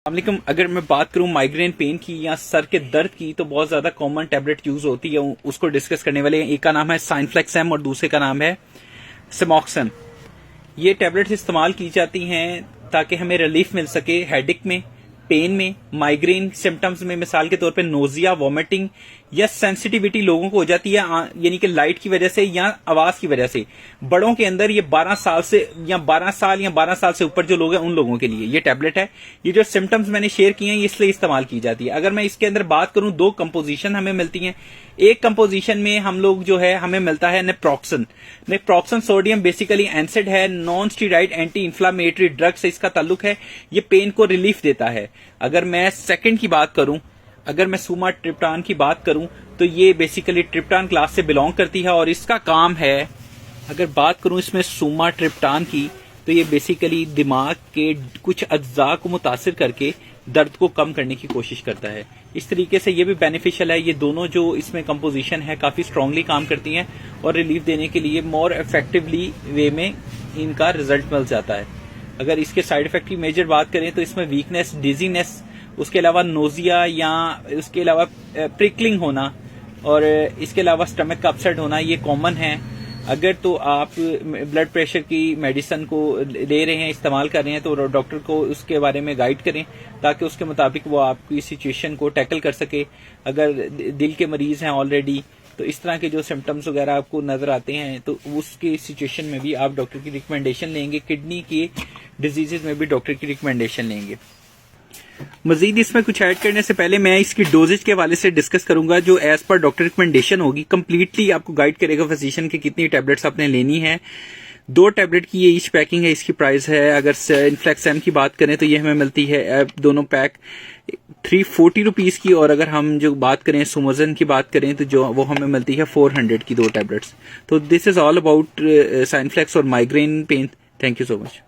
अस्सलामुअलैकुम। अगर मैं बात करूं माइग्रेन पेन की या सर के दर्द की, तो बहुत ज्यादा कॉमन टैबलेट यूज होती है, उसको डिस्कस करने वाले हैं। एक का नाम है साइनफ्लेक्सम और दूसरे का नाम है सेमोक्सन। ये टैबलेट्स इस्तेमाल की जाती हैं ताकि हमें रिलीफ मिल सके हेडेक में, पेन में, माइग्रेन सिम्टम्स में। मिसाल के तौर पे नोजिया, वॉमिटिंग या सेंसिटिविटी लोगों को हो जाती है, यानी कि लाइट की वजह से या आवाज की वजह से। बड़ों के अंदर ये 12 साल से या 12 साल से ऊपर जो लोग हैं उन लोगों के लिए ये टैबलेट है। ये जो सिम्टम्स मैंने शेयर किए हैं ये इसलिए इस्तेमाल की जाती है। अगर मैं इसके अंदर बात करूं, 2 कंपोजिशन हमें मिलती हैं। एक कंपोजिशन में हम लोग जो है हमें मिलता है naproxen. Naproxen sodium basically acid है, non steroid anti inflammatory drug से इसका ताल्लुक है। ये पेन को रिलीफ देता है। अगर मैं सेकंड की बात करूं, अगर मैं सुमाट्रिप्टान की बात करूं, तो ये बेसिकली ट्रिप्टान क्लास से बिलोंग करती है और इसका काम है, अगर बात करूं इसमें सुमाट्रिप्टान की, तो ये बेसिकली दिमाग के कुछ अज्जा को मुतासिर करके दर्द को कम करने की कोशिश करता है। इस तरीके से ये भी बेनिफिशियल है। ये दोनों जो इसमें कंपोजिशन है काफी स्ट्रांगली काम करती हैं और रिलीफ देने के लिए मोर इफेक्टिवली वे में इनका रिजल्ट मिल जाता है। अगर इसके साइड इफेक्ट की मेजर बात करें तो इसमें वीकनेस, डिजीनेस, उसके अलावा नोजिया या उसके अलावा प्रिकलिंग होना और इसके अलावा स्टमक का अपसेट होना ये कॉमन है। अगर तो आप ब्लड प्रेशर की मेडिसिन को ले रहे हैं, इस्तेमाल कर रहे हैं, तो डॉक्टर को उसके बारे में गाइड करें ताकि उसके मुताबिक वो आपकी सिचुएशन को टैकल कर सके। अगर दिल के मरीज हैं ऑलरेडी, तो इस तरह के जो सिम्टम्स वगैरह आपको नजर आते हैं तो उसकी सिचुएशन में भी आप डॉक्टर की रिकमेंडेशन लेंगे। किडनी की डिजीजेज में भी डॉक्टर की रिकमेंडेशन लेंगे। मजीद इसमें कुछ ऐड करने से पहले मैं इसकी डोजेज के हवाले से डिस्कस करूंगा, जो एज पर डॉक्टर रिकमेंडेशन होगी। कंप्लीटली आपको गाइड करेगा फिजिशियन की कितनी टैबलेट्स आपने लेनी है। 2 टैबलेट की ये ईच पैकिंग है, इसकी प्राइस है। अगर इन्फ्लेक्सम की बात करें तो ये हमें मिलती है दोनों पैक 340 रुपीज की, और अगर हम जो बात करें सुमोजन की बात करें तो जो वो हमें मिलती है 400 की 2 टैबलेट्स। तो दिस इज ऑल अबाउट साइनफ्लेक्स और migraine pain. Thank you so much.